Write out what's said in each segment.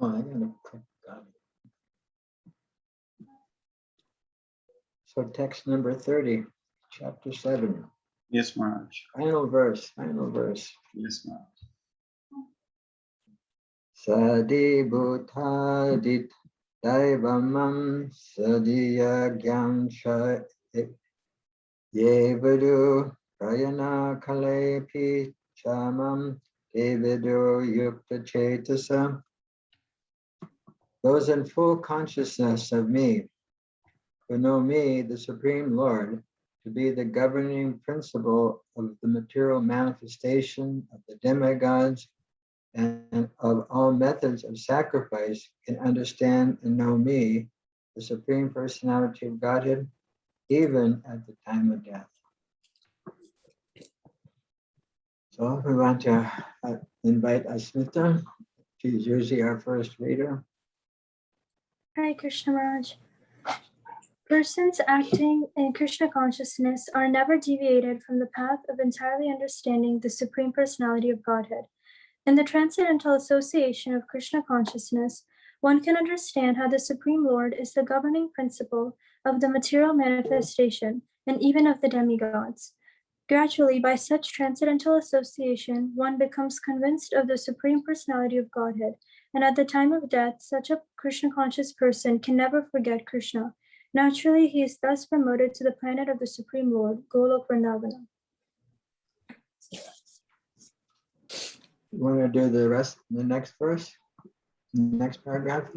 Oh, I gotta click on it. So text number 30, chapter 7. Yes, Maharaj. Final verse, final verse. Yes, Maharaj. Sadi bhutadit daivamam sadiyagyam cha yevidu prayana kalepi chamam devidu yukta chetasa. Those in full consciousness of me, who know me, the Supreme Lord, to be the governing principle of the material manifestation of the demigods and of all methods of sacrifice, can understand and know me, the Supreme Personality of Godhead, even at the time of death. So we want to invite Asmita. She's usually our first reader. Hare Krishna Maharaj. Persons acting in Krishna consciousness are never deviated from the path of entirely understanding the Supreme Personality of Godhead. In the transcendental association of Krishna consciousness, one can understand how the Supreme Lord is the governing principle of the material manifestation and even of the demigods. Gradually, by such transcendental association, one becomes convinced of the Supreme Personality of Godhead, and at the time of death, such a Krishna conscious person can never forget Krishna. Naturally, he is thus promoted to the planet of the Supreme Lord, Golok Vrindavana. You want to do the rest, the next verse, next paragraph?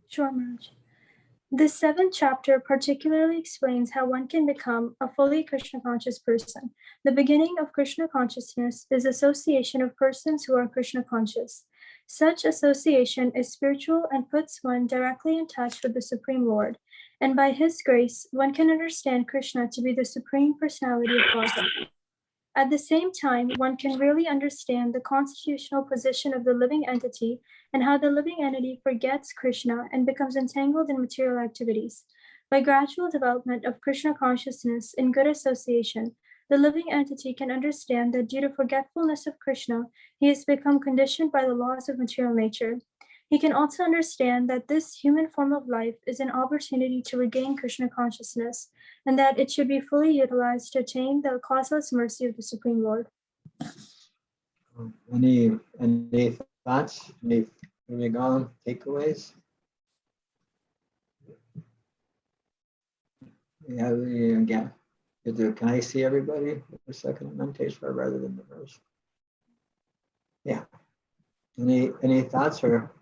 Sure, Maharaj. This seventh chapter particularly explains how one can become a fully Krishna conscious person. The beginning of Krishna consciousness is association of persons who are Krishna conscious. Such association is spiritual and puts one directly in touch with the Supreme Lord. And by his grace, one can understand Krishna to be the Supreme Personality of Godhead. At the same time, one can really understand the constitutional position of the living entity and how the living entity forgets Krishna and becomes entangled in material activities. By gradual development of Krishna consciousness in good association, the living entity can understand that due to forgetfulness of Krishna, he has become conditioned by the laws of material nature. He can also understand that this human form of life is an opportunity to regain Krishna consciousness, and that it should be fully utilized to attain the causeless mercy of the Supreme Lord. Any thoughts? Any takeaways? Yeah. Can I see everybody for a second in Manteshwar rather than the verse? Yeah. Any thoughts or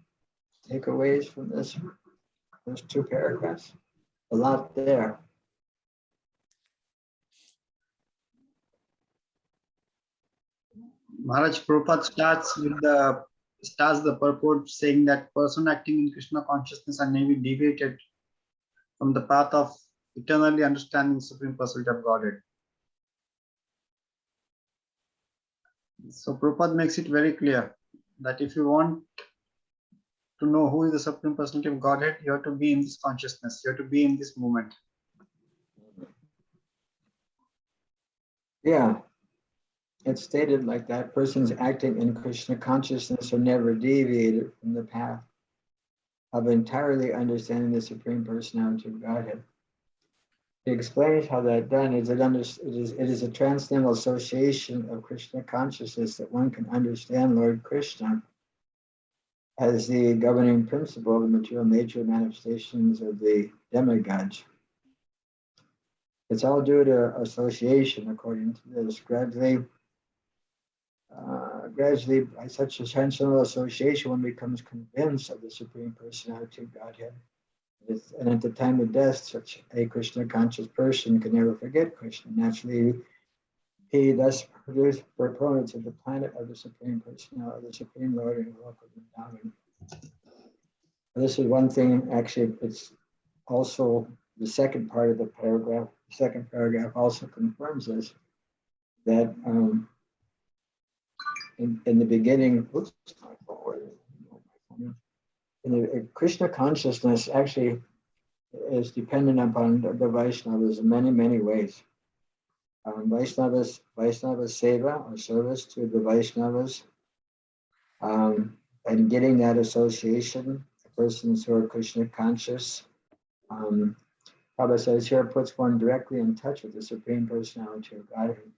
takeaways from those two paragraphs? A lot there. Maharaj, Prabhupada starts the purport saying that person acting in Krishna consciousness are never deviated from the path of eternally understanding Supreme Personality of Godhead. So Prabhupada makes it very clear that if you want to know who is the Supreme Personality of Godhead, you have to be in this consciousness, you have to be in this moment. Yeah, it's stated like that. Persons acting in Krishna consciousness are never deviated from the path of entirely understanding the Supreme Personality of Godhead. He explains how that done is it is a transcendental association of Krishna consciousness that one can understand Lord Krishna as the governing principle of the material nature manifestations of the demigods. It's all due to association, according to this. Gradually, by such a transcendental association, one becomes convinced of the Supreme Personality of Godhead. And at the time of death, such a Krishna conscious person can never forget Krishna. Naturally, he thus produced proponents of the planet of the Supreme Personality, of the Supreme Lord and Vrindavan. This is one thing, actually, it's also the second part of the paragraph. The second paragraph also confirms this, that in the beginning, in the Krishna consciousness actually is dependent upon the Vaishnavas in many, many ways. Vaishnava Seva, or service to the Vaishnavas, and getting that association, the persons who are Krishna conscious. Prabhupada says here puts one directly in touch with the Supreme Personality of Godhead.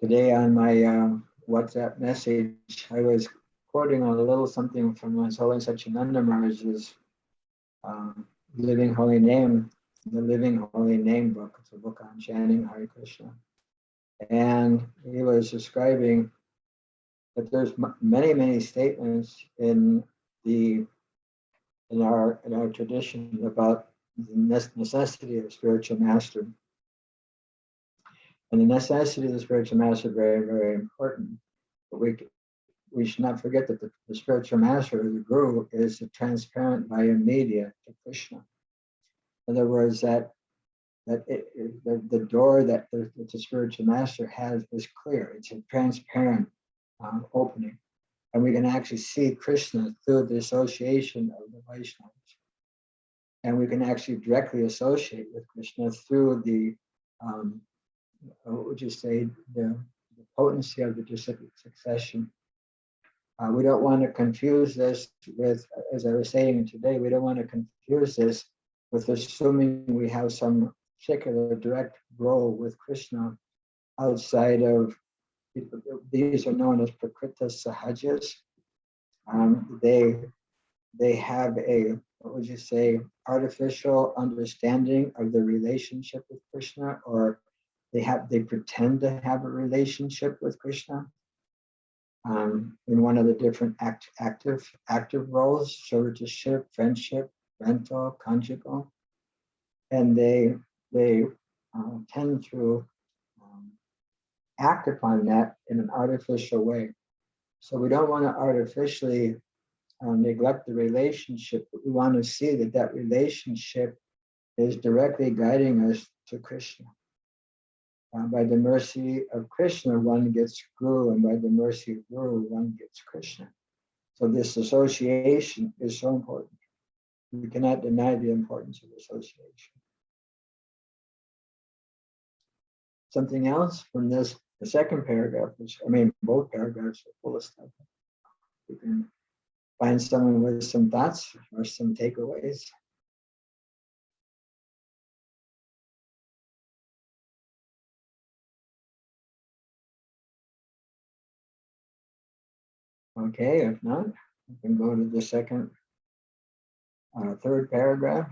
Today on my WhatsApp message, I was quoting a little something from His Holiness Satchidananda Maharaj's Living Holy Name, the Living Holy Name book. It's a book on chanting Hare Krishna. And he was describing that there's many statements in our tradition about the necessity of a spiritual master. And the necessity of the spiritual master is very, very important. But we should not forget that the spiritual master, the guru, is the transparent via media to Krishna. In other words, the door that the spiritual master has is clear. It's a transparent opening. And we can actually see Krishna through the association of the Vaishnavas. And we can actually directly associate with Krishna through the what would you say, the potency of the disciplic succession. We don't want to confuse this with, as I was saying today, we don't want to confuse this with assuming we have some particular direct role with Krishna outside of, these are known as Prakrita Sahajas. They have a, what would you say, artificial understanding of the relationship with Krishna, or they pretend to have a relationship with Krishna in one of the different active roles, servitorship, friendship, rental, conjugal, and they tend to act upon that in an artificial way. So we don't want to artificially neglect the relationship, but we want to see that relationship is directly guiding us to Krishna. By the mercy of Krishna, one gets Guru, and by the mercy of Guru, one gets Krishna. So this association is so important. We cannot deny the importance of association. Something else from this, the second paragraph, both paragraphs are full of stuff. You can find someone with some thoughts or some takeaways. Okay, if not, we can go to the third paragraph.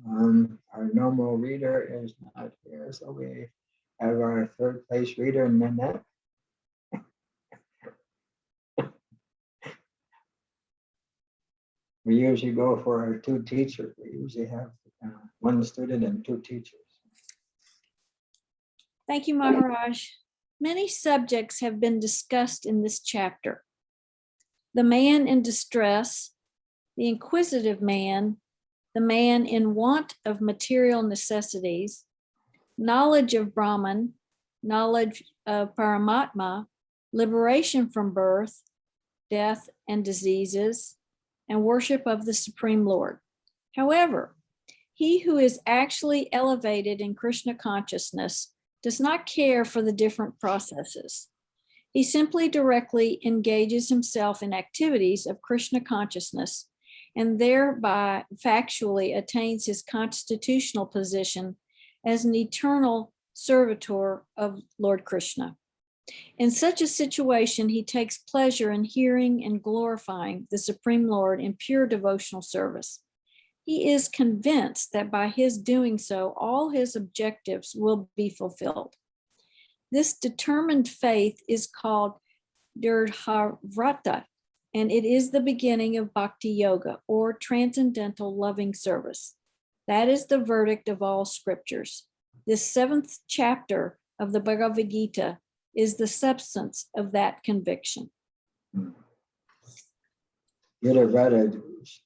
Our normal reader is not here, so we have our third place reader, Nanette. We usually go for our two teachers. We usually have one student and two teachers. Thank you, Maharaj. Many subjects have been discussed in this chapter. The man in distress, the inquisitive man, the man in want of material necessities, knowledge of Brahman, knowledge of Paramatma, liberation from birth, death, and diseases, and worship of the Supreme Lord. However, he who is actually elevated in Krishna consciousness does not care for the different processes. He simply directly engages himself in activities of Krishna consciousness and thereby factually attains his constitutional position as an eternal servitor of Lord Krishna. In such a situation, he takes pleasure in hearing and glorifying the Supreme Lord in pure devotional service. He is convinced that by his doing so, all his objectives will be fulfilled. This determined faith is called Dridhavrata, and it is the beginning of Bhakti Yoga, or transcendental loving service. That is the verdict of all scriptures. This 7th chapter of the Bhagavad Gita is the substance of that conviction. Dridhavrata,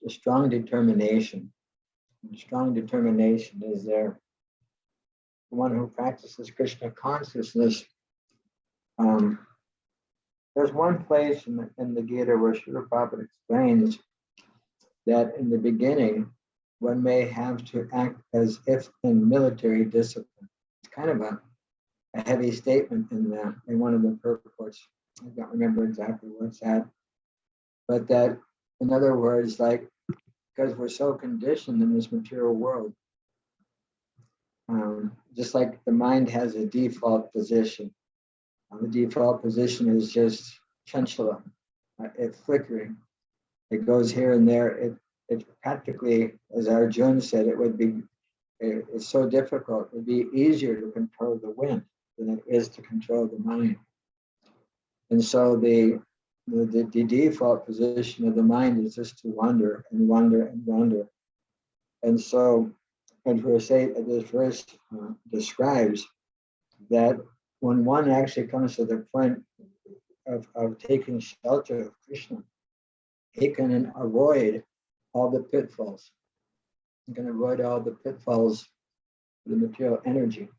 a strong determination. Strong determination is there. The one who practices Krishna consciousness. There's one place in the Gita where Srila Prabhupada explains that in the beginning, one may have to act as if in military discipline. kind of a heavy statement in one of the purports. I don't remember exactly what's at, but that, in other words, like, because we're so conditioned in this material world, just like the mind has a default position. The default position is just chanchala, it's flickering. It goes here and there. It practically, as Arjuna said, it's so difficult. It'd be easier to control the wind than it is to control the mind. And so the default position of the mind is just to wander and wander and wander. And so, and this verse describes that when one actually comes to the point of taking shelter of Krishna, he can avoid all the pitfalls. He can avoid all the pitfalls of the material energy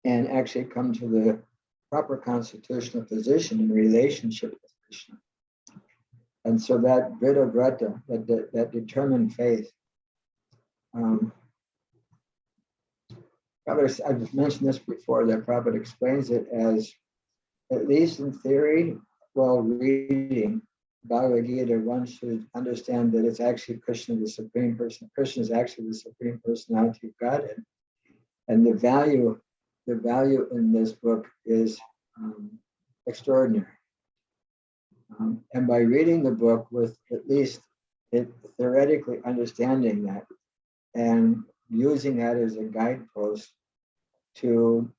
and actually come to the proper constitutional position in relationship with Krishna. And so that Vritta Vrata, that determined faith, I've mentioned this before, that Prabhupada explains it as, at least in theory, while reading Bhagavad Gita, one should understand that it's actually Krishna, the Supreme Person. Krishna is actually the Supreme Personality of Godhead. And the value in this book is extraordinary. And by reading the book with at least theoretically understanding that and using that as a guidepost to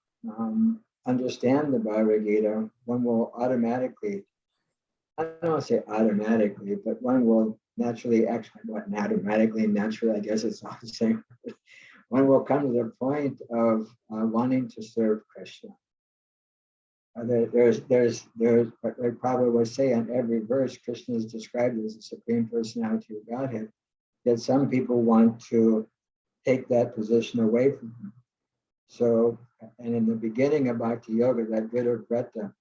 understand the Bhagavad Gita, one will automatically, I don't want to say automatically, but one will naturally, actually, not automatically, naturally, I guess it's all the same. One will come to the point of wanting to serve Krishna. There's like Prabhupada would say on every verse, Krishna is described as the Supreme Personality of Godhead. Yet some people want to take that position away from him. So, and in the beginning of Bhakti Yoga, that Vritta Vrata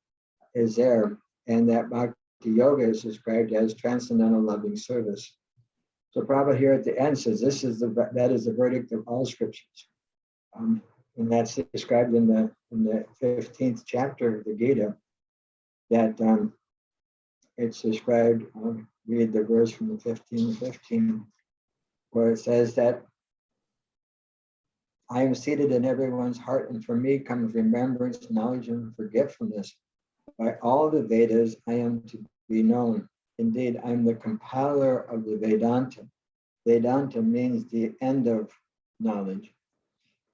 is there, and that Bhakti Yoga is described as transcendental loving service. So Prabhupada here at the end says, that is the verdict of all scriptures. And that's described in the 15th chapter of the Gita, that it's described, I'll read the verse from the 15:15, where it says that I am seated in everyone's heart, and from me comes remembrance, knowledge, and forgetfulness. By all the Vedas, I am to be known. Indeed, I am the compiler of the Vedanta. Vedanta means the end of knowledge.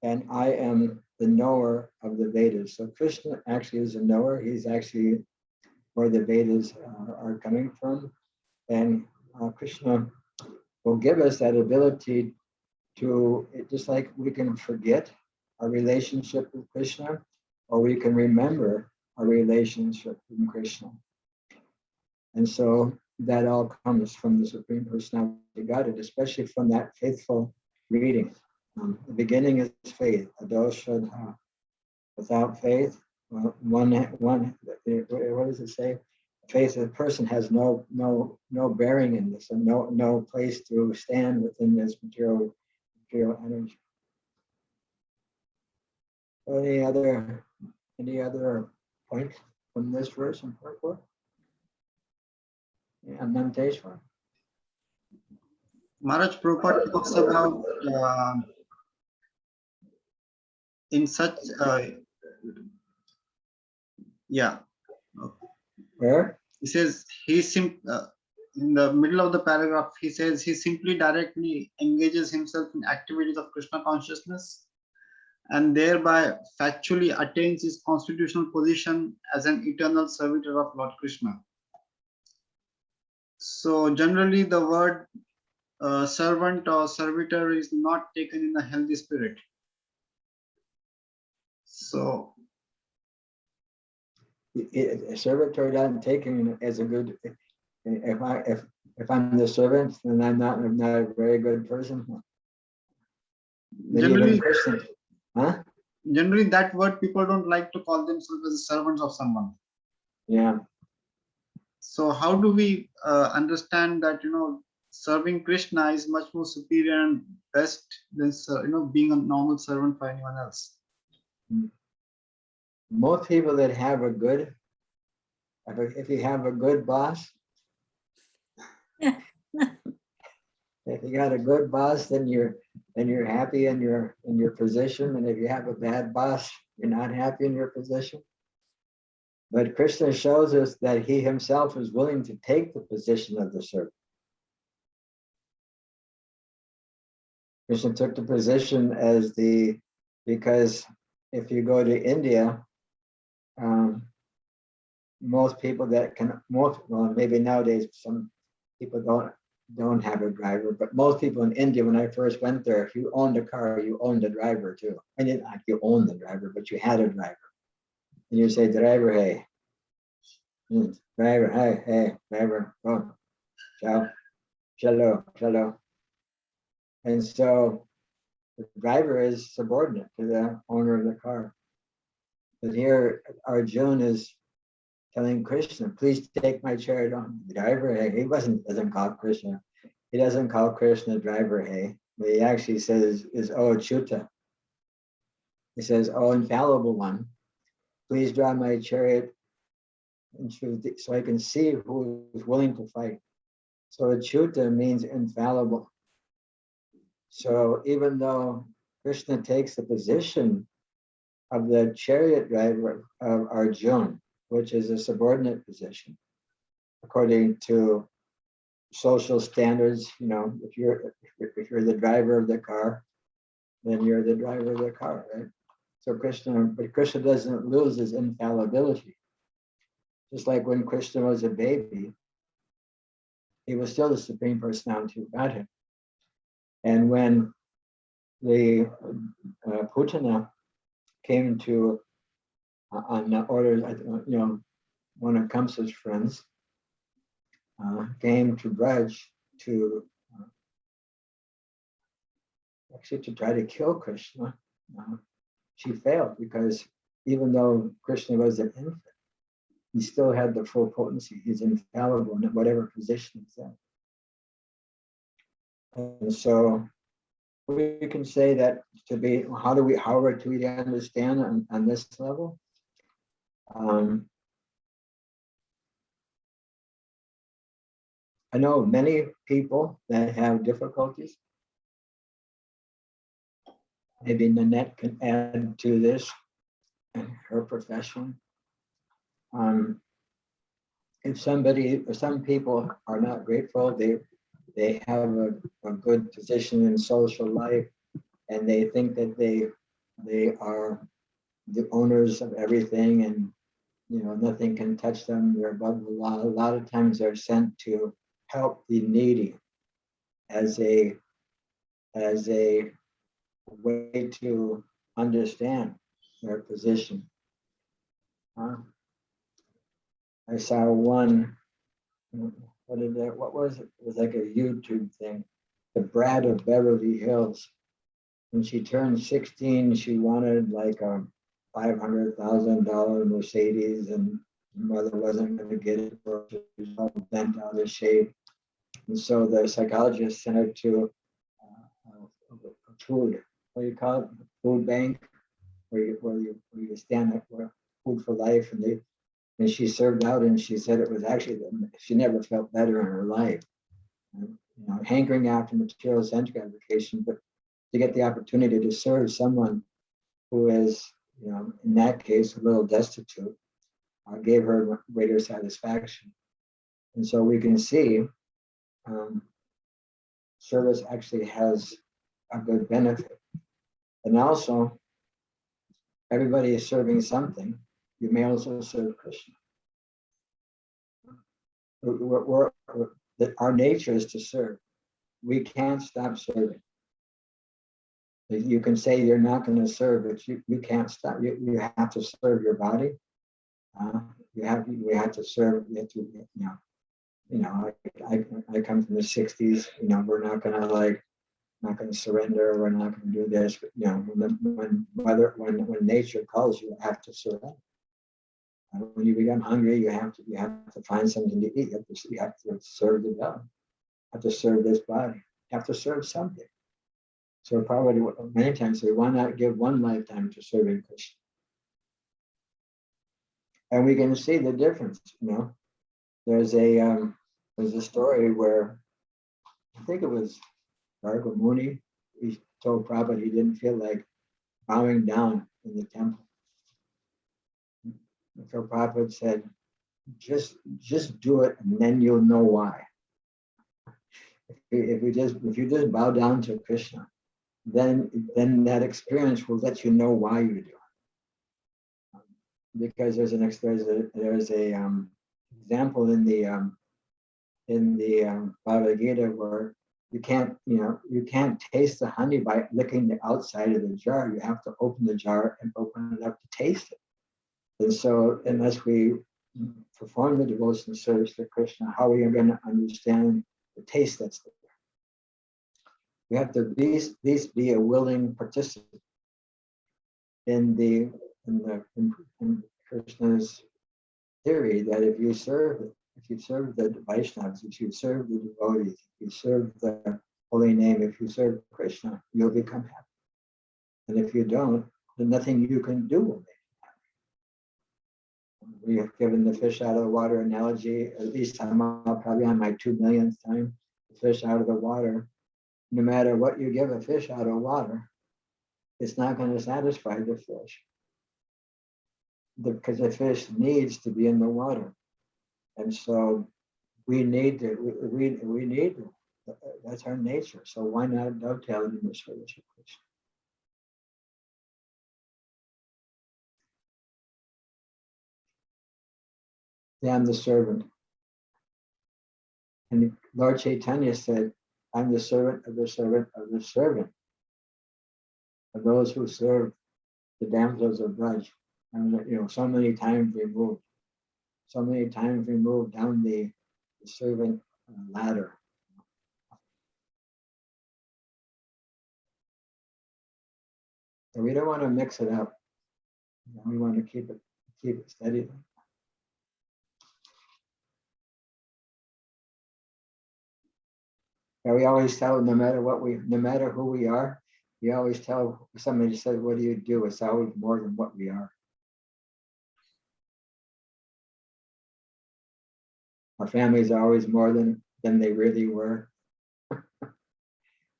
And I am the knower of the Vedas. So Krishna actually is a knower. He's actually where the Vedas are coming from. And Krishna will give us that ability to, just like we can forget our relationship with Krishna, or we can remember our relationship with Krishna. And so that all comes from the Supreme Personality of Godhead, especially from that faithful reading. The beginning is faith, adosha. Without faith, what does it say? Faith of the person has no bearing in this, and no place to stand within this material energy. Any other points from this verse in purport? Yeah, Nanteshwar. Maharaj, Prabhupada talks about in such Where? he says in the middle of the paragraph, he says he simply directly engages himself in activities of Krishna consciousness and thereby factually attains his constitutional position as an eternal servitor of Lord Krishna. So generally the word servant or servitor is not taken in a healthy spirit. So a servitor doesn't take him as a good. If I'm the servant, then I'm not a very good person. generally, huh? Generally, that word people don't like to call themselves as servants of someone. Yeah. So how do we understand that serving Krishna is much more superior and best than being a normal servant for anyone else? most people that have a good, if you have a good boss, if you got a good boss, then you're happy in your position. And if you have a bad boss, you're not happy in your position. But Krishna shows us that he himself is willing to take the position of the servant. Krishna took the position as because if you go to India, most people well, maybe nowadays some people don't have a driver, but most people in India, when I first went there, if you owned a car, you owned a driver too. I mean, not you owned the driver, but you had a driver. And you say, driver, hey. Driver, hey, driver, go. Ciao. Hello. And so the driver is subordinate to the owner of the car. But here Arjuna is telling Krishna, please take my chariot on. The driver, hey, he doesn't call Krishna. He doesn't call Krishna driver, hey. But he actually says, oh, Chuta. He says, oh, infallible one, please draw my chariot so I can see who is willing to fight. So Achyuta means infallible. So even though Krishna takes the position of the chariot driver of Arjuna, which is a subordinate position, according to social standards, if you're the driver of the car, then you're the driver of the car, right? So Krishna doesn't lose his infallibility. Just like when Krishna was a baby, he was still the Supreme Personality of Godhead. And when the Putana came to, on the orders, one of Kamsa's friends came to Braj to actually to try to kill Krishna. She failed because even though Krishna was an infant, he still had the full potency. He's infallible in whatever position he's in. And so we can say that how do we understand on this level? I know many people that have difficulties. Maybe Nanette can add to this in her profession. If some people are not grateful, they have a good position in social life, and they think that they are the owners of everything, and nothing can touch them. They're above the law. A lot of times they're sent to help the needy as a way to understand their position. I saw one. What was it? It was like a YouTube thing. The brat of Beverly Hills. When she turned 16, she wanted like a $500,000 Mercedes, and her mother wasn't going to get it for her. She was all bent out of shape. And so the psychologist sent her to a food, what do you call it? Food bank, where you stand up for food for life. And she served out, and she said it was actually, she never felt better in her life. Hankering after material sense gratification, but to get the opportunity to serve someone who is, in that case, a little destitute, gave her greater satisfaction. And so we can see service actually has a good benefit. And also, everybody is serving something. You may also serve Krishna. Our nature is to serve. We can't stop serving. You can say you're not going to serve, but you can't stop. You have to serve your body. We have to serve. I come from the 60s. We're not going to surrender. We're not going to do this. But, when nature calls, you have to surrender. When you become hungry, you have to find something to eat. You have to serve the God. You have to serve this body. You have to serve something. So probably many times we why not give one lifetime to serving Krishna? And we can see the difference, you know. There's a story where I think it was Bhagavad Muni. He told Prabhupada he didn't feel like bowing down in the temple. So Prabhupada said, just do it, and then you'll know why. If you just bow down to Krishna, then that experience will let you know why you do it. Because there's a example in the Bhagavad Gita where you can't taste the honey by licking the outside of the jar. You have to open the jar and open it up to taste it. And so unless we perform the devotion service to Krishna, how are we going to understand the taste that's there? We have to at least be a willing participant in Krishna's theory that if you serve the Vaishnavas, if you serve the devotees, if you serve the holy name, if you serve Krishna, you'll become happy. And if you don't, then nothing you can do will make you happy. We have given the fish out of the water analogy, at least I'm probably on my 2 millionth time, the fish out of the water. No matter what you give a fish out of water, it's not going to satisfy the fish. Because the fish needs to be in the water. And so we need to, that's our nature. So why not dovetail in the service of Krishna? Yeah, I'm the servant. And Lord Chaitanya said, I'm the servant of the servant of the servant of those who serve the damsels of Braj. And so many times removed down the servant ladder. So we don't want to mix it up. We want to keep it steady. And we always tell, no matter who we are, we always tell somebody says, "What do you do?" It's always more than what we are. Our families are always more than they really were.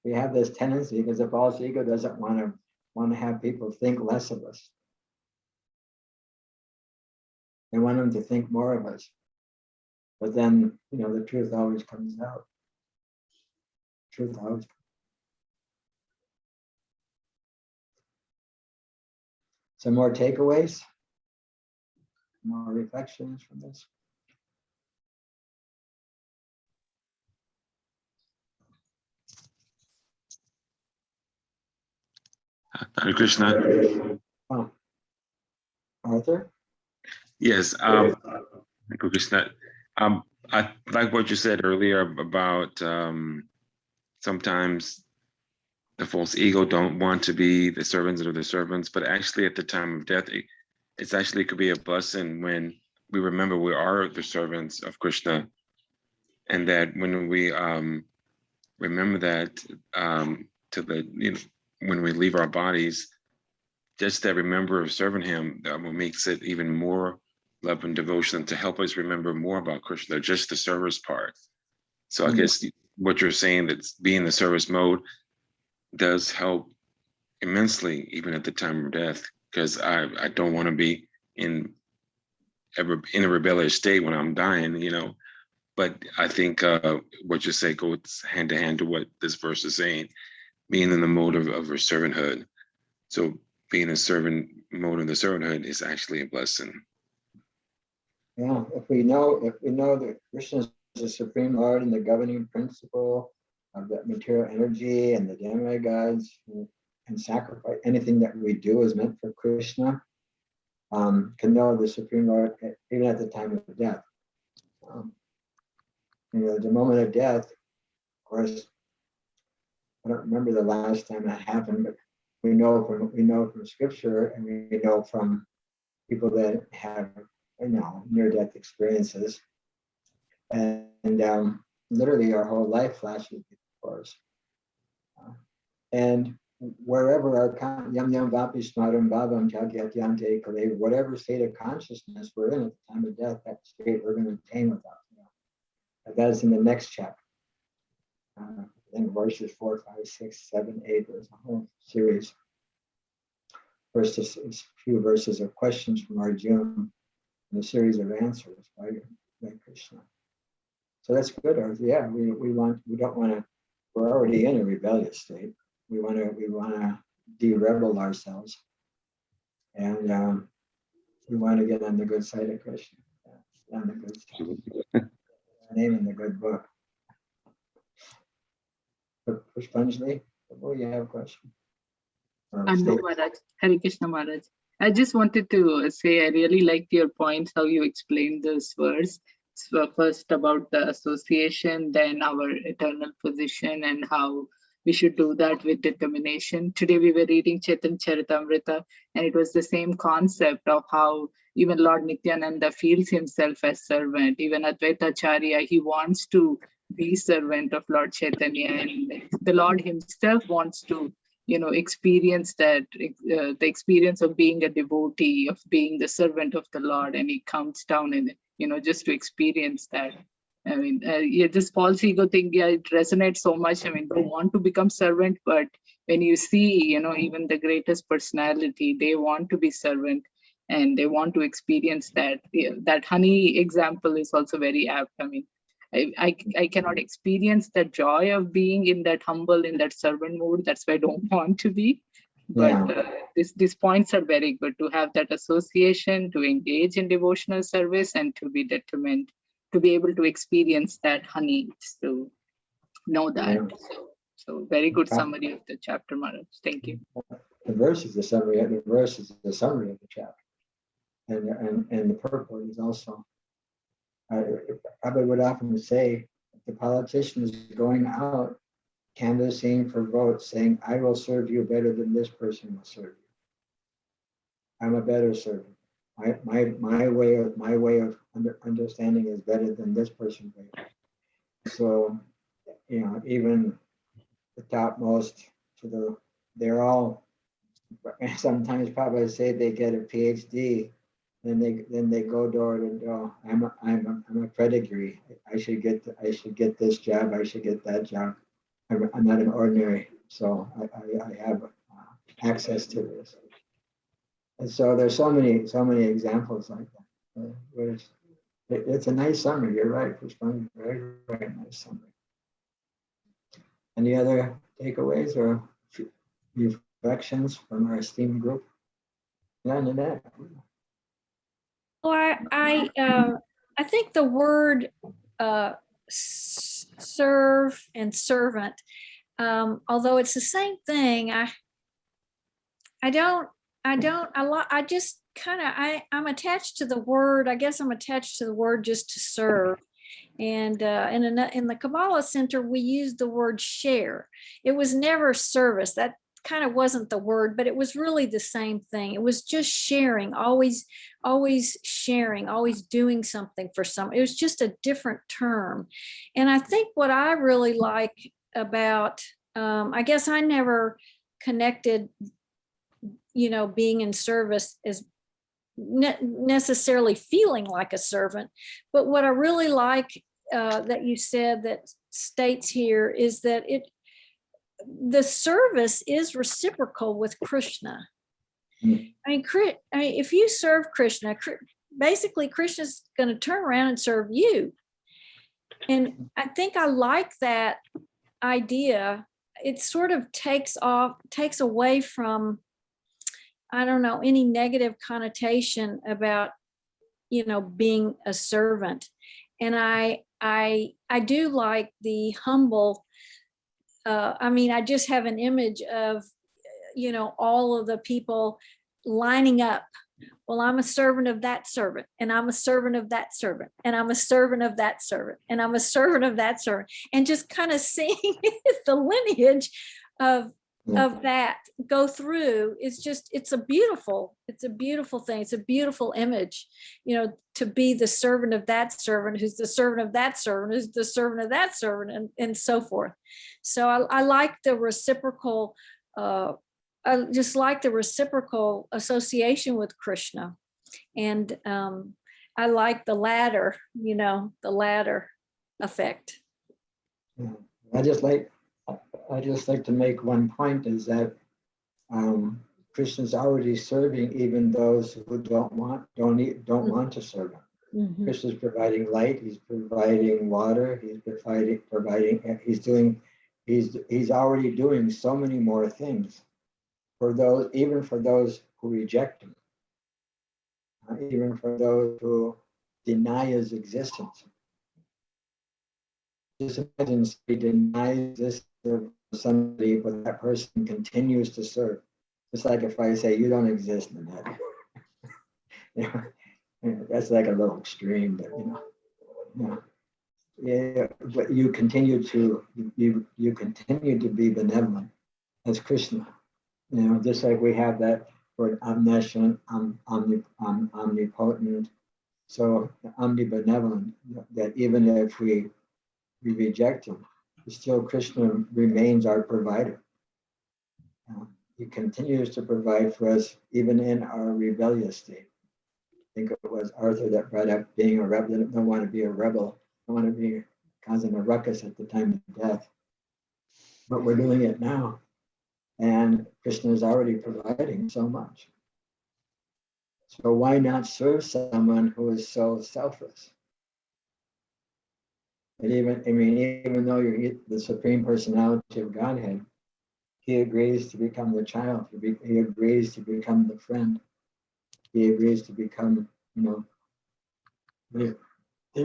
We have this tendency because the false ego doesn't want to have people think less of us. They want them to think more of us. But then, the truth always comes out. Truth always. Some more takeaways, more reflections from this. Hare Krishna. Oh, Arthur? Yes, Hare Krishna. I like what you said earlier about sometimes the false ego don't want to be the servants of the servants, but actually at the time of death, it's actually could be a blessing when we remember we are the servants of Krishna, and that when we remember that when we leave our bodies, just that remember of serving him, that what makes it even more love and devotion to help us remember more about Krishna, just the service part. So I guess what you're saying, that being the service mode does help immensely, even at the time of death, because I don't want to be in a rebellious state when I'm dying, But I think what you say goes hand to hand to what this verse is saying, being in the mode of servanthood. So being a servant mode of the servanthood is actually a blessing. Yeah, if we know that Krishna is the Supreme Lord and the governing principle of that material energy and the demigods, and sacrifice anything that we do is meant for Krishna, can know the Supreme Lord even at the time of death. The moment of death, of course, I don't remember the last time that happened, but we know from scripture, and we know from people that have near-death experiences, and literally our whole life flashes before us. And wherever our yam yam vapi smaram bhavam jagyatyante kale, whatever state of consciousness we're in at the time of death, that state we're going to attain without. That is in the next chapter. In verses 4, 5, 6, 7, 8, there's a whole series. First is a few verses of questions from Arjuna and a series of answers by Krishna. So that's good. Yeah, we don't want to. We're already in a rebellious state. We want to de-rebel ourselves, and we want to get on the good side of Krishna, on the good side. Name in the good book. Pushpanjali, before you have a question. No, Maharaj. Hare Krishna, Maharaj. I just wanted to say I really liked your points, how you explained this verse. So first about the association, then our eternal position and how we should do that with determination. Today we were reading Chaitanya Charitamrita, and it was the same concept of how even Lord Nityananda feels himself as servant. Even Advaita Acharya, he wants to be servant of Lord Chaitanya, and the Lord himself wants to experience that, the experience of being a devotee, of being the servant of the Lord, and he comes down and, just to experience that. I mean, this false ego thing, it resonates so much. I mean, they want to become servant, but when you see, even the greatest personality, they want to be servant and they want to experience that. That honey example is also very apt. I mean, I cannot experience the joy of being in that humble, in that servant mode. That's why I don't want to be. But these points are very good, to have that association, to engage in devotional service, and to be determined, to be able to experience that honey, to know that. So very good summary of the chapter, Maharaj. Thank you. The verse is the summary. The verse is the summary of the chapter, and the purport is also. I would often say, if the politician is going out canvassing for votes, saying, "I will serve you better than this person will serve you. I'm a better servant. My way of understanding is better than this person's way." So, even the topmost they're all sometimes probably say they get a PhD. Then they go door to door. I'm a pedigree. I should get this job. I should get that job. I'm not an ordinary, so I have access to this. And so there's so many examples like that. It's a nice summary. You're right, Pushpan. Very, very nice summary. Any other takeaways or reflections from our esteemed group? None of that. Well, I think the word serve and servant, although it's the same thing, I'm attached to the word. I guess I'm attached to the word just to serve. And in the Kabbalah Center, we used the word share. It was never service. That kind of wasn't the word, but it was really the same thing. It was just sharing, always sharing, always doing something for someone. It was just a different term. And I think what I really like about, I guess I never connected, being in service as necessarily feeling like a servant. But what I really like that you said that states here is that the service is reciprocal with Krishna. I mean, if you serve Krishna, basically Krishna's going to turn around and serve you. And I think I like that idea. It sort of takes away from, I don't know, any negative connotation about, being a servant. And I do like the humble. I just have an image of, all of the people lining up. Well, I'm a servant of that servant, and I'm a servant of that servant, and I'm a servant of that servant, and I'm a servant of that servant, and just kind of seeing the lineage of of that go through is just, it's a beautiful thing. It's a beautiful image, to be the servant of that servant, who's the servant of that servant, who's the servant of that servant, and so forth. So I like the reciprocal, I just like the reciprocal association with Krishna. And I like the ladder, the ladder effect. Yeah. I just like to make one point, is that Krishna's already serving even those who don't want to serve him. Mm-hmm. Krishna's providing light. He's providing water. He's providing. He's already doing so many more things for those, even for those who reject him, even for those who deny his existence. Just imagine he denies this to somebody, but that person continues to serve. It's like if I say you don't exist, in that. That's like a little extreme, but yeah. But you continue to be benevolent as Krishna. Just like we have that word omniscient, omnipotent, so omnibenevolent. That even if we reject him, still Krishna remains our provider. He continues to provide for us even in our rebellious state. I think it was Arthur that brought up being a rebel. Don't want to be a rebel. Don't want to be causing a ruckus at the time of death. But we're doing it now. And Krishna is already providing so much. So why not serve someone who is so selfless? And even though you're the Supreme Personality of Godhead, he agrees to become the child. He agrees to become the friend. He agrees to become, the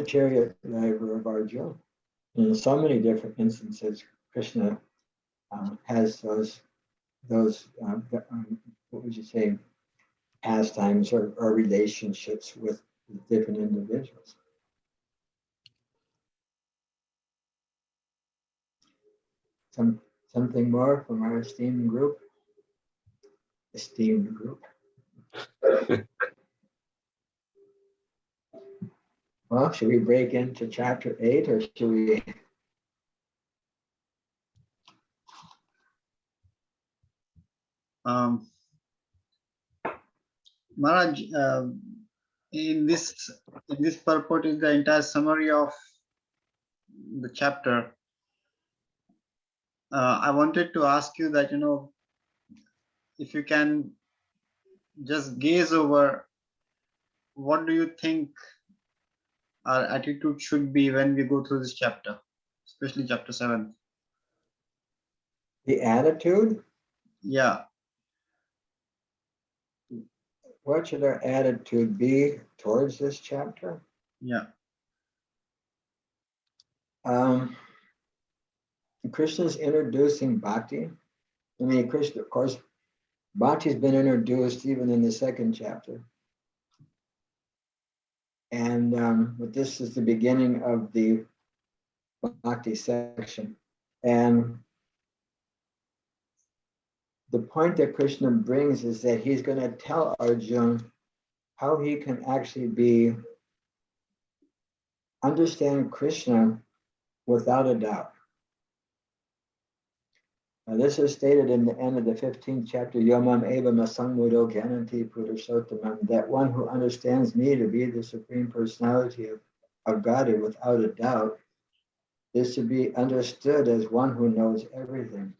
chariot driver of Arjuna. In so many different instances, Krishna has those what would you say, pastimes or relationships with different individuals. Something more from our esteemed group? Esteemed group. Well, should we break into chapter 8 or should we? Maharaj, in this purport is the entire summary of the chapter. I wanted to ask you that, if you can just gaze over, what do you think our attitude should be when we go through this chapter, especially chapter 7? The attitude? Yeah. What should our attitude be towards this chapter? Yeah. Krishna's introducing bhakti. Krishna, of course, bhakti's been introduced even in the second chapter. And but this is the beginning of the bhakti section. And the point that Krishna brings is that he's going to tell Arjuna how he can actually understand Krishna without a doubt. Now, this is stated in the end of the 15th chapter, Yomam Eva Masangmudo Gyananti Purushottamam, that one who understands me to be the Supreme Personality of Godhead without a doubt is to be understood as one who knows everything.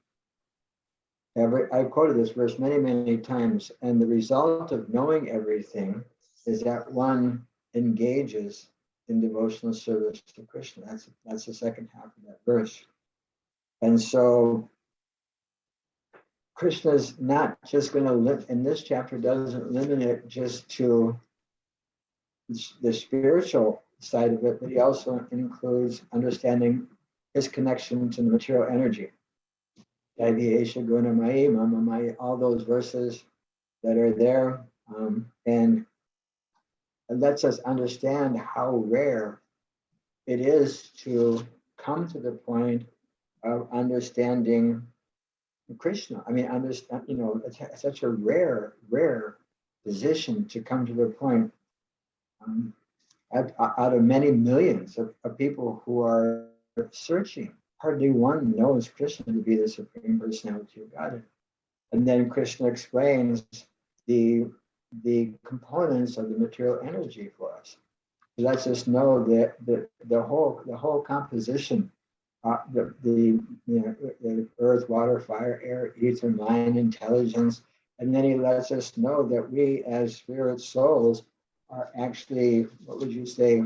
I've quoted this verse many, many times, and the result of knowing everything is that one engages in devotional service to Krishna. That's the second half of that verse. And so Krishna's not just going to live in this chapter, doesn't limit it just to the spiritual side of it, but he also includes understanding his connection to the material energy. All those verses that are there, and it lets us understand how rare it is to come to the point of understanding, Krishna. I mean, understand, it's such a rare position to come to the point out of many millions of people who are searching. Hardly one knows Krishna to be the Supreme Personality of Godhead. And then Krishna explains the components of the material energy for us. He lets us know that the whole composition, the earth, water, fire, air, ether, mind, intelligence, and then he lets us know that we as spirit souls are actually, what would you say,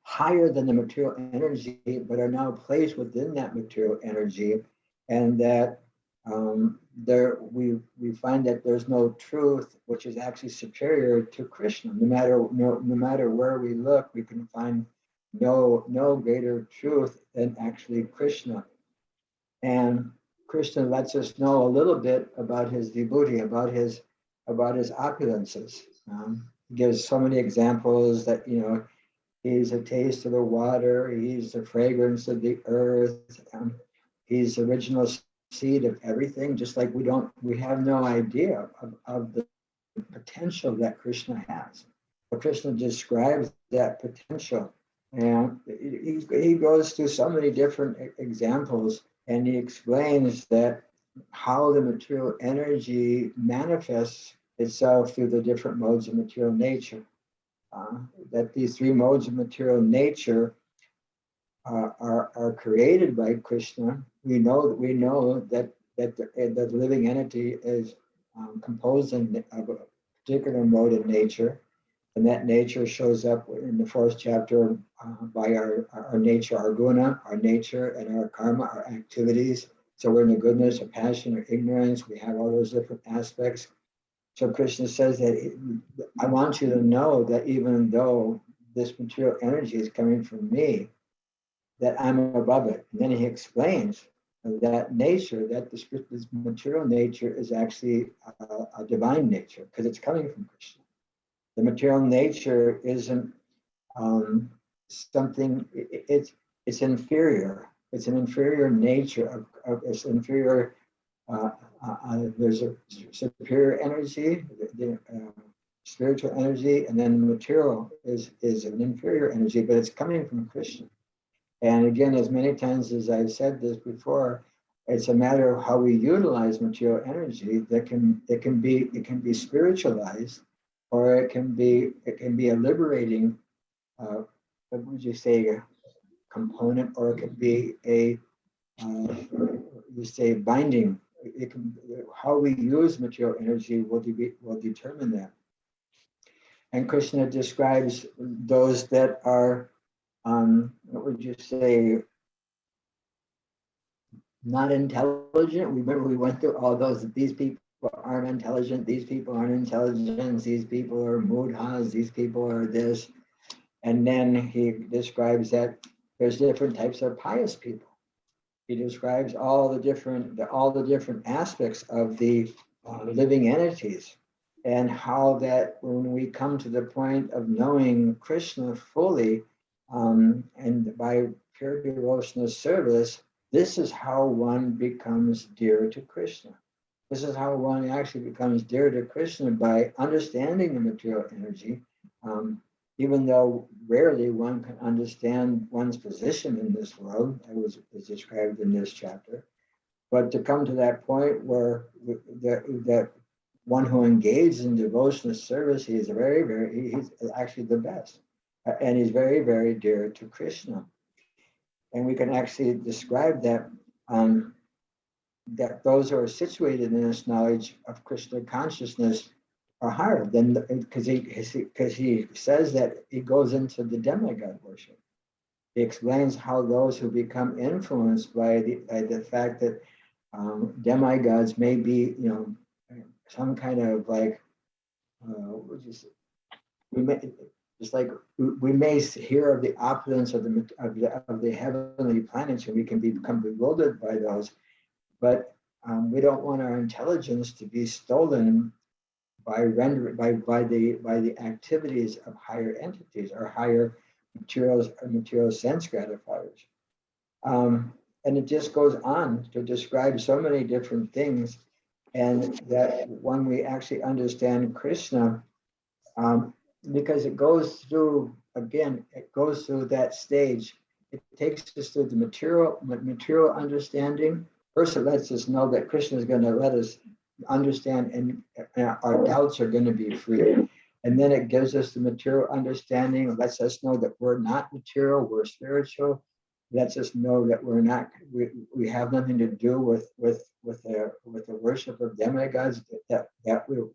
higher than the material energy, but are now placed within that material energy, and that we find that there's no truth which is actually superior to Krishna. No matter where we look, we can find no greater truth than actually Krishna. And Krishna lets us know a little bit about his vibhuti, about his opulences. He gives so many examples that he's a taste of the water, he's the fragrance of the earth, he's the original seed of everything, just like we have no idea of the potential that Krishna has. But Krishna describes that potential, and he goes through so many different examples, and he explains that how the material energy manifests itself through the different modes of material nature. That these three modes of material nature are created by Krishna. We know that the living entity is composed of a particular mode of nature, and that nature shows up in the fourth chapter by our nature, our guna, our nature, and our karma, our activities. So we're in the goodness, or passion, or ignorance. We have all those different aspects. So Krishna says that I want you to know that even though this material energy is coming from me, that I'm above it. And then he explains that nature, that this material nature is actually a divine nature because it's coming from Krishna. The material nature isn't something, it's inferior. It's an inferior nature it's inferior. There's a superior energy, the spiritual energy, and then material is an inferior energy, but it's coming from Krishna. And again, as many times as I've said this before, it's a matter of how we utilize material energy. That it can be spiritualized, or it can be a liberating, what would you say, component, or it could be a binding. It can, how we use material energy will determine that. And Krishna describes those that are, what would you say, not intelligent. Remember, we went through all those. These people aren't intelligent. These people aren't intelligent. These people are mudhas. These people are this. And then he describes that there's different types of pious people. He describes all the different aspects of the living entities, and how that when we come to the point of knowing Krishna fully, and by pure devotional service, this is how one becomes dear to Krishna. This is how one actually becomes dear to Krishna, by understanding the material energy. Even though rarely one can understand one's position in this world, as is described in this chapter, but to come to that point where that one who engages in devotional service, he's actually the best, and he's very, very dear to Krishna. And we can actually describe that that those who are situated in this knowledge of Krishna consciousness are higher than, because he says that he goes into the demigod worship. He explains how those who become influenced by the fact that demigods may be, some kind of like, we may hear of the opulence of the heavenly planets, and we can become bewildered by those, but we don't want our intelligence to be stolen by the activities of higher entities or higher material sense gratifiers. and it just goes on to describe so many different things. And that when we actually understand Krishna, because it goes through, again, it goes through that stage. It takes us through the material understanding. First, it lets us know that Krishna is going to let us understand, and our doubts are going to be free. And then it gives us the material understanding. It lets us know that we're not material, we're spiritual. It lets us know that we're not, we have nothing to do with the worship of demigods. That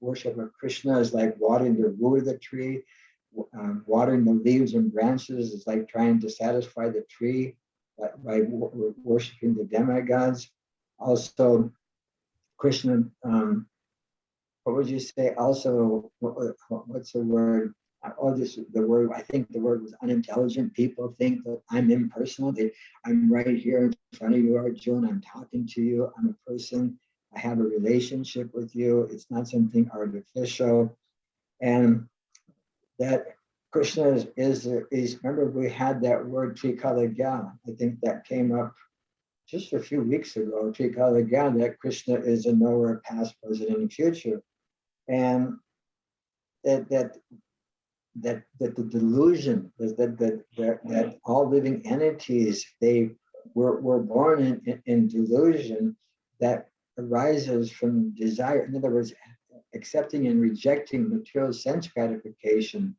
worship of Krishna is like watering the root of the tree. Watering the leaves and branches is like trying to satisfy the tree by worshiping the demigods. Also, Krishna, what would you say? Also, what's the word? The word, I think the word was unintelligent. People think that I'm impersonal. I'm right here in front of you, Arjuna. I'm talking to you. I'm a person. I have a relationship with you. It's not something artificial. And that Krishna is remember we had that word Trikalagya. I think that came up just a few weeks ago, Trikalagya, that Krishna is a knower, past, present, and future. And that the delusion is that all living entities, they were born in delusion that arises from desire. In other words, accepting and rejecting material sense gratification,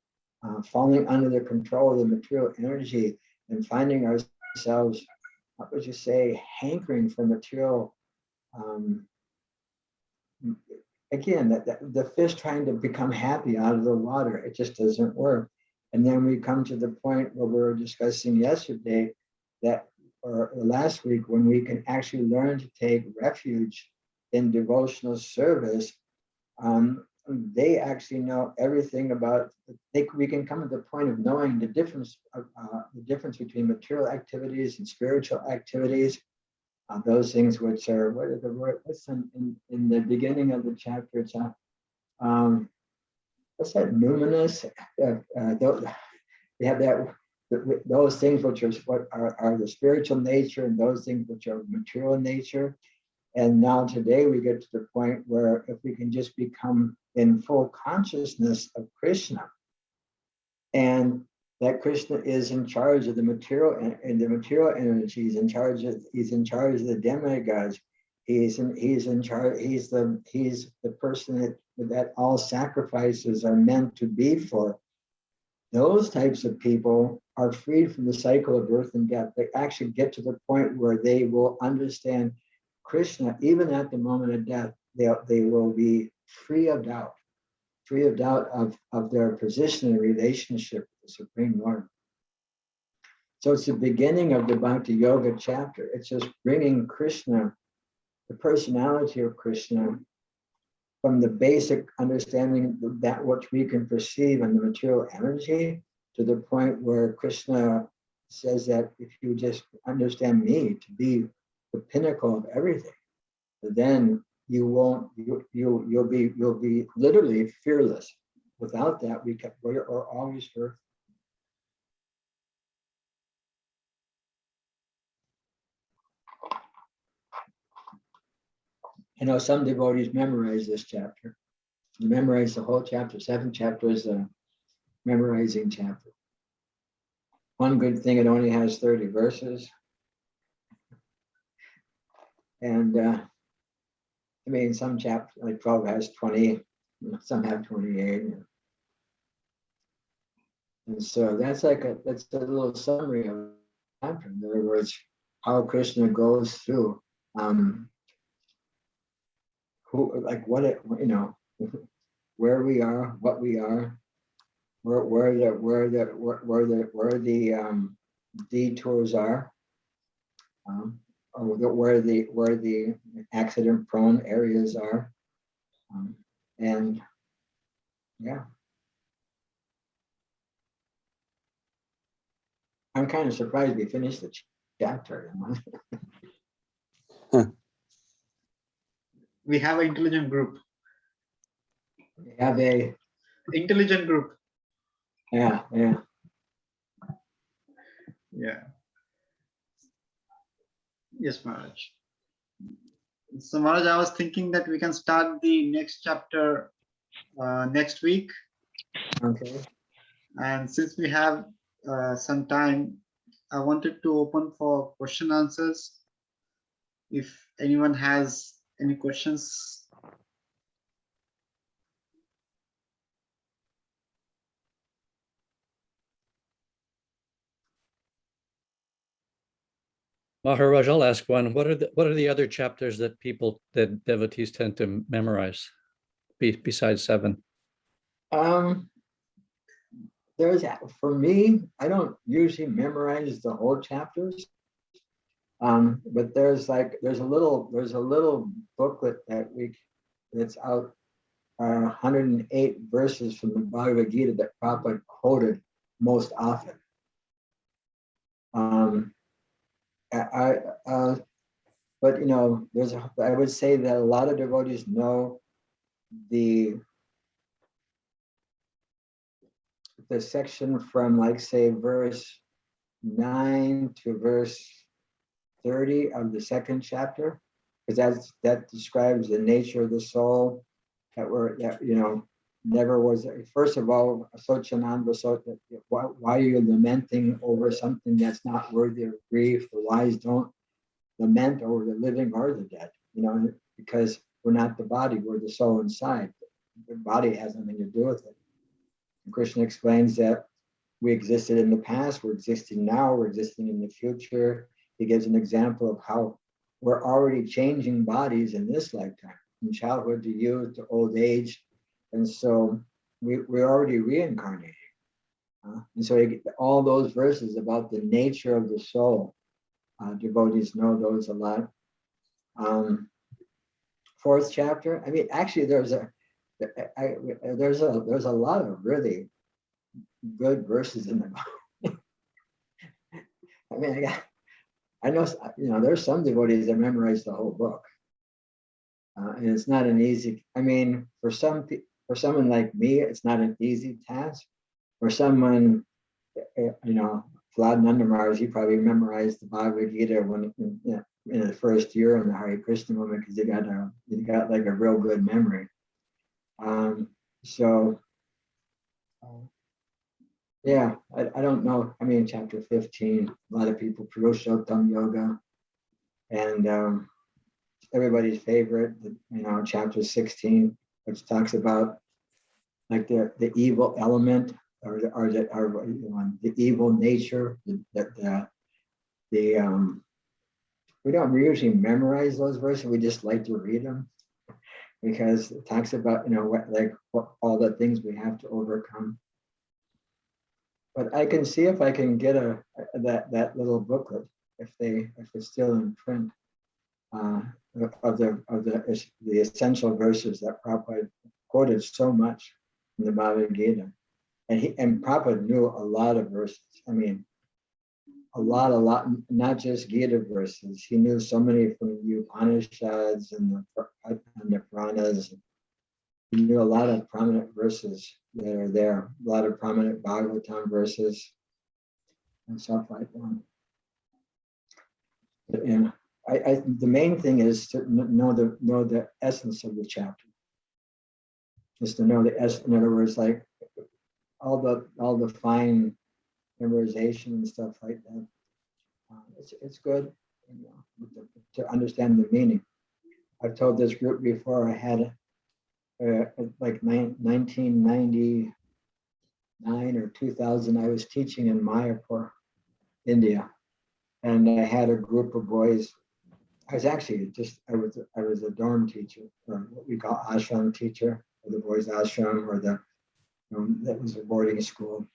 falling under the control of the material energy, and finding ourselves, what would you say, hankering for material. Again, the fish trying to become happy out of the water, it just doesn't work. And then we come to the point where we were discussing yesterday, that or last week, when we can actually learn to take refuge in devotional service. They actually know everything about. We can come to the point of knowing the difference between material activities and spiritual activities. Those things which are, what are the word? What's in the beginning of the chapter? It's what's that? Numinous. We have that. Those things which are the spiritual nature, and those things which are material nature. And now today we get to the point where if we can just become in full consciousness of Krishna, and that Krishna is in charge of the material and the material energy, he's in charge of the demigods, he's in charge, he's the person that all sacrifices are meant to be for. Those types of people are freed from the cycle of birth and death. They actually get to the point where they will understand Krishna, even at the moment of death. They will be free of doubt of their position and relationship with the Supreme Lord. So it's the beginning of the Bhakti Yoga chapter. It's just bringing Krishna, the personality of Krishna, from the basic understanding that which we can perceive in the material energy, to the point where Krishna says that if you just understand me to be the pinnacle of everything, then you'll be literally fearless. Without that, we're always fearful. I know some devotees memorize this chapter. You memorize the whole chapter. 7th chapter is a memorizing chapter. One good thing, it only has 30 verses. And I mean, some chapters, like 12 has 20, some have 28. And so that's a little summary of the chapter. In other words, how Krishna goes through where we are, what we are, where the detours are, or where the accident-prone areas are, and yeah, I'm kind of surprised we finished the chapter. We have an intelligent group. We have a intelligent group. Yeah. Yes, Maharaj. So Maharaj, I was thinking that we can start the next chapter next week. Okay. And since we have some time, I wanted to open for question answers. If anyone has any questions. Maharaj, I'll ask one. What are the other chapters that devotees tend to memorize besides 7? For me, I don't usually memorize the whole chapters. But there's a little booklet that's out 108 verses from the Bhagavad Gita that Prabhupada quoted most often. But I would say that a lot of devotees know the section from, like, say, verse 9 to verse 30 of the second chapter, because that describes the nature of the soul never was. First of all, why are you lamenting over something that's not worthy of grief? The wise don't lament over the living or the dead, because we're not the body, we're the soul inside. The body has nothing to do with it. And Krishna explains that we existed in the past, we're existing now, we're existing in the future. He gives an example of how we're already changing bodies in this lifetime, from childhood to youth to old age. And so we're already reincarnating. And so all those verses about the nature of the soul, devotees know those a lot. Fourth chapter, I mean, actually there's a lot of really good verses in the Bible. I mean, I know, there's some devotees that memorize the whole book. And it's not an easy, I mean, for someone like me, it's not an easy task. For someone, Vlad Nandamars, he probably memorized the Bhagavad Gita in the first year in the Hare Krishna movement, because he got like a real good memory. Yeah, I don't know. I mean, chapter 15, a lot of people, Purushottam Yoga, and everybody's favorite, chapter 16, which talks about like the evil element or the evil nature. We don't usually memorize those verses. We just like to read them because it talks about what all the things we have to overcome. But I can see if I can get that little booklet if it's still in print. Of the essential verses that Prabhupada quoted so much in the Bhagavad Gita, and Prabhupada knew a lot of verses. I mean, a lot, not just Gita verses. He knew so many from the Upanishads and the Puranas. He knew a lot of prominent verses that are there. A lot of prominent Bhagavatam verses and stuff like that. And the main thing is to know the essence of the chapter. Just to know the essence. In other words, like all the fine memorization and stuff like that. It's good, to understand the meaning. I've told this group before. I had like 1999 or 2000. I was teaching in Mayapur, India, and I had a group of boys. I was a dorm teacher, or what we call ashram teacher, or the boys' ashram, or that was a boarding school.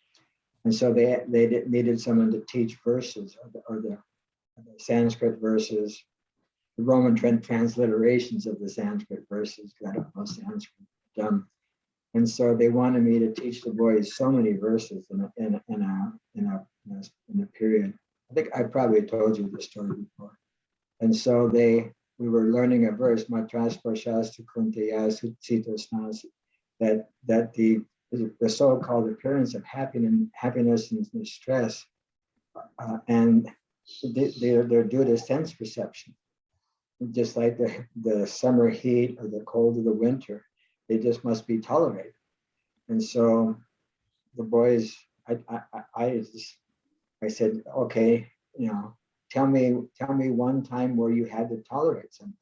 And so they needed someone to teach verses, or the Sanskrit verses, the Roman transliterations of the Sanskrit verses, because I don't know Sanskrit. And so they wanted me to teach the boys so many verses in a period. I think I probably told you this story before. And so we were learning a verse, Matrasparshas Kuntaya Sutsitosnas, that the so-called appearance of happiness and distress, and they're due to sense perception. Just like the summer heat or the cold of the winter, they just must be tolerated. And so the boys, I said, okay, tell me one time where you had to tolerate something.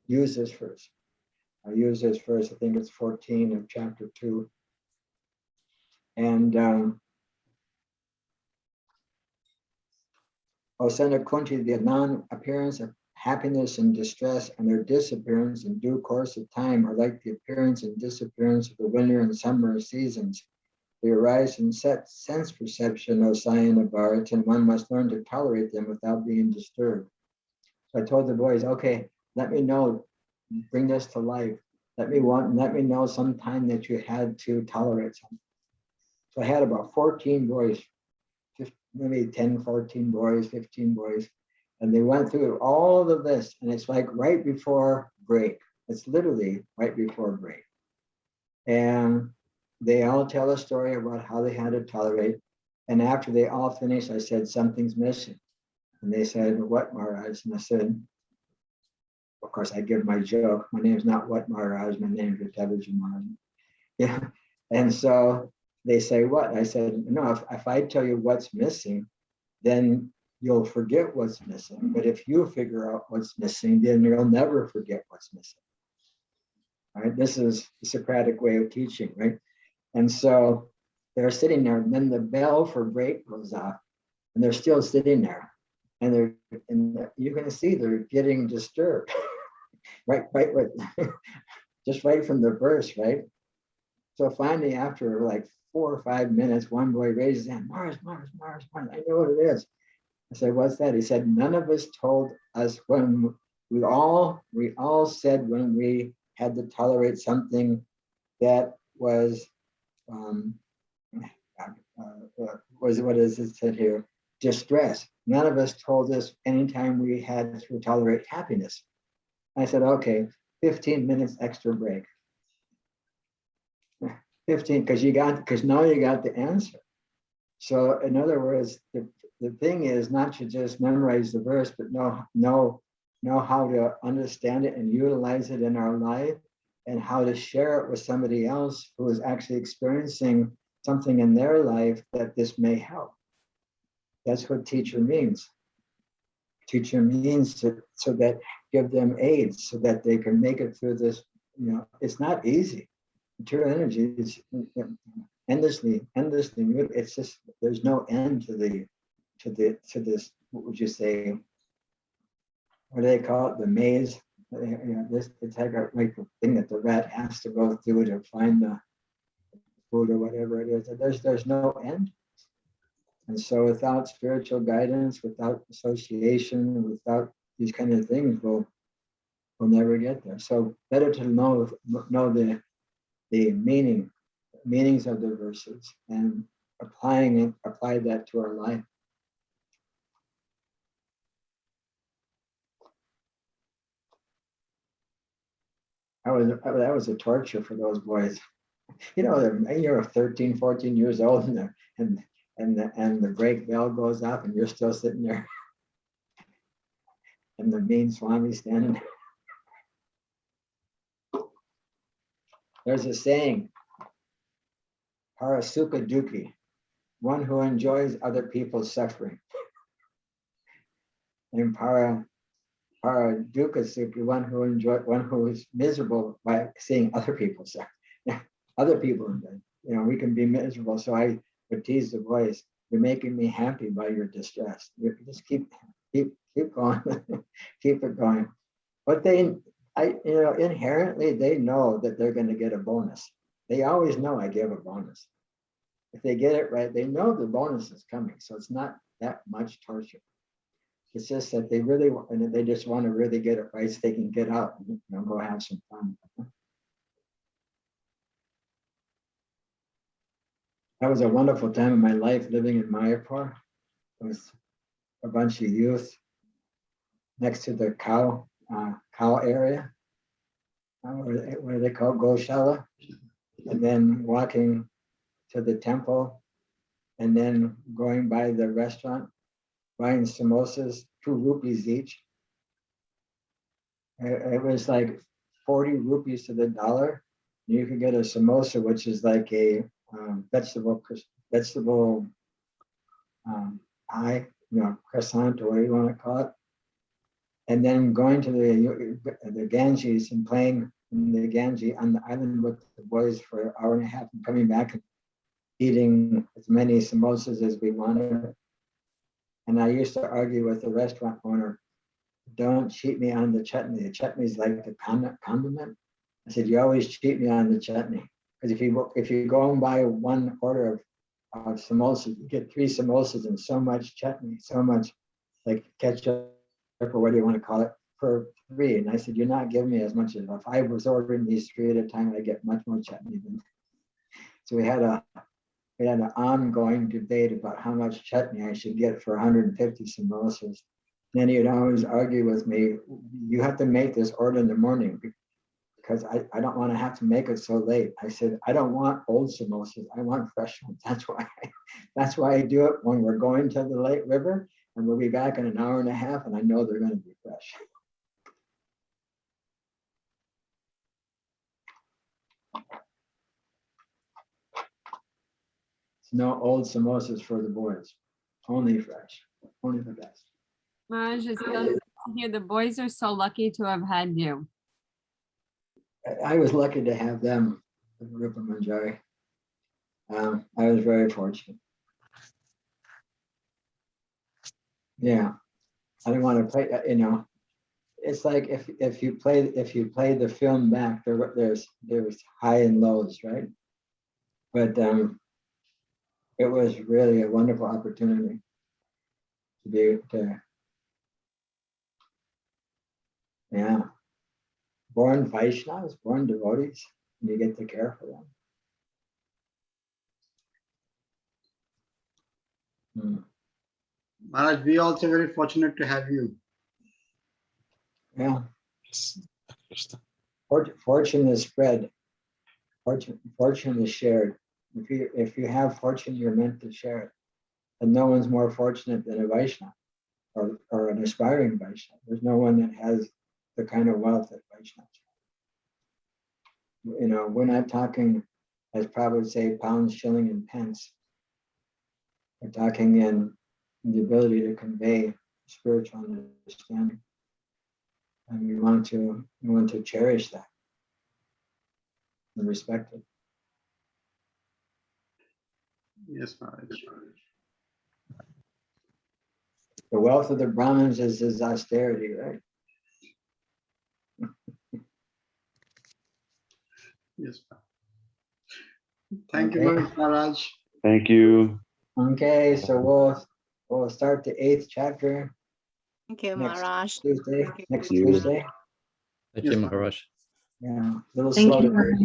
Use this first. I use this first. I think it's 14 of chapter 2. And O son of Kunti, the non-appearance of happiness and distress and their disappearance in due course of time are like the appearance and disappearance of the winter and summer seasons. They arise in sense perception, O scion of Bharat, and one must learn to tolerate them without being disturbed. So I told the boys, okay, let me know, bring this to life. Let me know sometime that you had to tolerate something. So I had about 14 boys, just maybe 10, 14 boys, 15 boys, and they went through all of this, and it's like right before break. It's literally right before break. And they all tell a story about how they had to tolerate. And after they all finished, I said, something's missing. And they said, what, Maharaj? And I said, of course, I give my joke. My name's not What Maharaj, my name's Vitabaji Maharaj. Yeah. And so they say, what? I said, no, if I tell you what's missing, then you'll forget what's missing. But if you figure out what's missing, then you'll never forget what's missing. All right? This is the Socratic way of teaching, right? And so they're sitting there, and then the bell for break goes off, and they're still sitting there. And you're going to see they're getting disturbed, right, just right from the verse, right? So finally, after like 4 or 5 minutes, one boy raises his hand, Mars, I know what it is. I said, what's that? He said, none of us told us when we all said when we had to tolerate something that was, what is it said here? Distress. None of us told us anytime we had to tolerate happiness. I said, okay, 15 minutes extra break. 15, because now you got the answer. So in other words, the thing is not to just memorize the verse, but know how to understand it and utilize it in our life, and how to share it with somebody else who is actually experiencing something in their life that this may help. That's what teacher means. Teacher means so that give them aids so that they can make it through this. It's not easy. Material energy is endlessly. It's just there's no end to this. What would you say? What do they call it? The maze. It's like the thing that the rat has to go through to find the food or whatever it is. There's no end. And so without spiritual guidance, without association, without these kind of things, we'll never get there. So better to know the meanings of the verses and apply that to our life. That was a torture for those boys. You're 13, 14 years old, and the break bell goes off, and you're still sitting there, and the mean Swami standing there. There's a saying, Parasukha Dukhi, one who enjoys other people's suffering. And Para Dukkha Sukhi, one who is miserable by seeing other people suffer. Other people, we can be miserable. So I would tease the boys, you're making me happy by your distress. You just keep going, keep it going. But inherently they know that they're going to get a bonus. They always know I give a bonus. If they get it right, they know the bonus is coming. So it's not that much torture. It's just that they just want to really get it right so they can get out and go have some fun. That was a wonderful time in my life living in Mayapur. It was a bunch of youth next to the cow area. What do they call Goshala? And then walking to the temple, and then going by the restaurant. buying samosas, 2 rupees each. It was like 40 rupees to the dollar. You could get a samosa, which is like a vegetable pie, croissant, or whatever you want to call it. And then going to the Ganges and playing in the Ganges on the island with the boys for an hour and a half, and coming back and eating as many samosas as we wanted. And I used to argue with the restaurant owner, don't cheat me on the chutney. The chutney is like the condiment. I said, you always cheat me on the chutney. Because if you go and buy one order of samosas, you get 3 samosas and so much chutney, so much like ketchup or what do you want to call it, for 3. And I said, you're not giving me as much as if I was ordering these 3 at a time, I get much more chutney than. So we had an ongoing debate about how much chutney I should get for 150 samosas. And then he'd always argue with me, you have to make this order in the morning because I don't want to have to make it so late. I said, I don't want old samosas. I want fresh ones. That's why I do it when we're going to the Lake River, and we'll be back in an hour and a half, and I know they're going to be fresh. No old samosas for the boys, only fresh, only the best. Maharaj, it's so nice to hear. The boys are so lucky to have had you. I was lucky to have them, Rupa Manjari. I was very fortunate. Yeah, I don't want to play. It's like if you play the film back, there's high and lows, right? But it was really a wonderful opportunity to be born Vaishnavas, born devotees, and you get to care for them. Maharaj, we also very fortunate to have you. Yeah. Fortune is spread. Fortune is shared. If you have fortune, you're meant to share it. And no one's more fortunate than a Vaishnava or an aspiring Vaishnava. There's no one that has the kind of wealth that Vaishnavas have. We're not talking, as Prabhupada would say, pounds, shilling, and pence. We're talking in the ability to convey spiritual understanding. And we want to cherish that and respect it. Yes, Maharaj. The wealth of the Brahmins is his austerity, right? Yes, thank you very much, Maharaj. Thank you. Okay, so we'll start the 8th chapter. Thank you, Next Maharaj. Tuesday. Next you. Tuesday. Thank you, Maharaj. Yeah, a little Thank slow you, today.